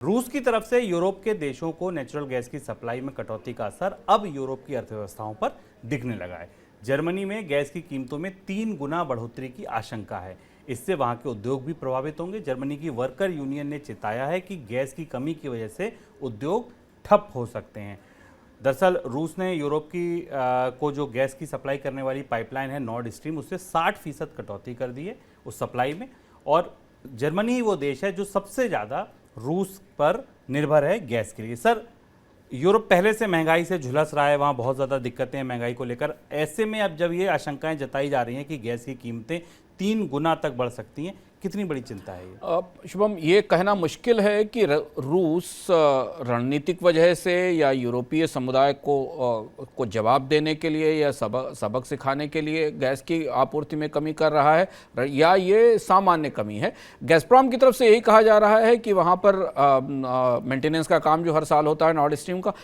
रूस की तरफ से यूरोप के देशों को नेचुरल गैस की सप्लाई में कटौती का असर अब यूरोप की अर्थव्यवस्थाओं पर दिखने लगा है। जर्मनी में गैस की कीमतों में 3 गुना बढ़ोतरी की आशंका है। इससे वहां के उद्योग भी प्रभावित होंगे। जर्मनी की वर्कर यूनियन ने चेताया है कि गैस की कमी की वजह से उद्योग ठप हो सकते हैं। दरअसल रूस ने यूरोप को जो गैस की सप्लाई करने वाली पाइपलाइन है नॉर्ड स्ट्रीम, उससे 60% कटौती कर दी है उस सप्लाई में। और जर्मनी ही वो देश है जो सबसे ज़्यादा रूस पर निर्भर है गैस के लिए। सर, यूरोप पहले से महंगाई से झुलस रहा है, वहाँ बहुत ज़्यादा दिक्कतें हैं महंगाई को लेकर। ऐसे में अब जब ये आशंकाएं जताई जा रही हैं कि गैस की कीमतें 3 गुना तक बढ़ सकती हैं, कितनी बड़ी चिंता है ये? शुभम, ये कहना मुश्किल है कि रूस रणनीतिक वजह से या यूरोपीय समुदाय को जवाब देने के लिए या सबक सिखाने के लिए गैस की आपूर्ति में कमी कर रहा है या ये सामान्य कमी है। गैसप्रॉम की तरफ से यही कहा जा रहा है कि वहाँ पर मेंटेनेंस का काम जो हर साल होता है नॉर्ड स्ट्रीम का,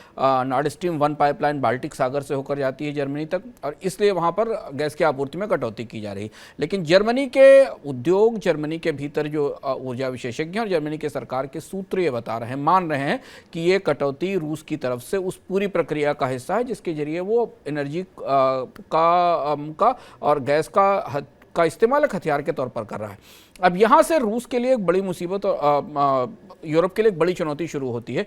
नॉर्ड स्ट्रीम 1 पाइपलाइन बाल्टिक सागर से होकर जाती है जर्मनी तक, और इसलिए वहाँ पर गैस की आपूर्ति में कटौती की जा रही है। लेकिन जर्मनी के उद्योग, जर्मनी के भीतर जो ऊर्जा विशेषज्ञ और जर्मनी के सरकार के सूत्र ये बता रहे हैं, मान रहे हैं कि ये कटौती रूस की तरफ से उस पूरी प्रक्रिया का हिस्सा है जिसके जरिए वो एनर्जी का और गैस का इस्तेमाल एक हथियार के तौर पर कर रहा है। अब यहाँ से रूस के लिए एक बड़ी मुसीबत और यूरोप के लिए एक बड़ी चुनौती शुरू होती है।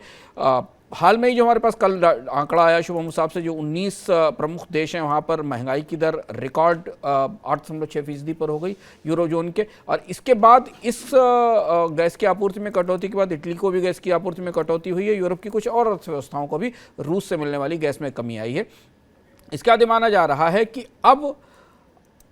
हाल में ही जो हमारे पास कल आंकड़ा आया शुभम, उस हिसाब से जो 19 प्रमुख देश हैं वहाँ पर महंगाई की दर रिकॉर्ड 8.6% पर हो गई यूरोजोन के। और इसके बाद इस गैस की आपूर्ति में कटौती के बाद इटली को भी गैस की आपूर्ति में कटौती हुई है। यूरोप की कुछ और अर्थव्यवस्थाओं को भी रूस से मिलने वाली गैस में कमी आई है। इसके बाद माना जा रहा है कि अब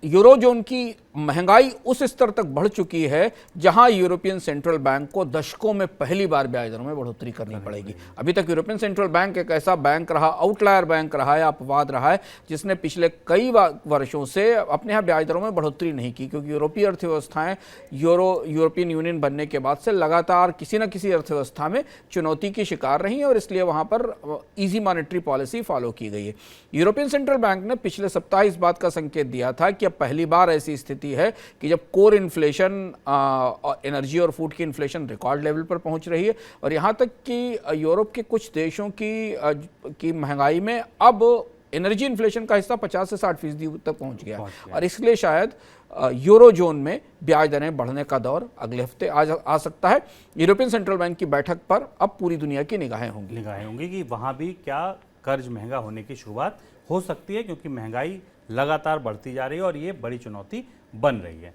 यूरोजोन की महंगाई उस स्तर तक बढ़ चुकी है जहां यूरोपियन सेंट्रल बैंक को दशकों में पहली बार ब्याज दरों में बढ़ोतरी करनी पड़ेगी। अभी तक यूरोपियन सेंट्रल बैंक एक ऐसा बैंक रहा, आउटलायर बैंक रहा है, अपवाद रहा है, जिसने पिछले कई वर्षों से अपने यहाँ ब्याज दरों में बढ़ोतरी नहीं की, क्योंकि यूरोपीय अर्थव्यवस्थाएं यूरोपियन यूनियन बनने के बाद से लगातार किसी न किसी अर्थव्यवस्था में चुनौती की शिकार रही है और इसलिए वहां पर ईजी मॉनेटरी पॉलिसी फॉलो की गई है। यूरोपियन सेंट्रल बैंक ने पिछले सप्ताह इस बात का संकेत दिया था कि अब पहली बार ऐसी स्थिति है कि जब कोर इन्फ्लेशन, एनर्जी और फूड की इन्फ्लेशन रिकॉर्ड लेवल पर पहुंच रही है और यहां तक कि यूरोप के कुछ देशों की महंगाई में अब एनर्जी इन्फ्लेशन का हिस्सा 50 से 60% तक पहुंच गया और इसलिए शायद यूरो जोन में ब्याज दरें बढ़ने का दौर अगले हफ्ते आ सकता है। यूरोपियन सेंट्रल बैंक की बैठक पर अब पूरी दुनिया की निगाहें होंगी कि वहां भी क्या कर्ज महंगा होने की शुरुआत हो सकती है, क्योंकि महंगाई लगातार बढ़ती जा रही है और ये बड़ी चुनौती बन रही है।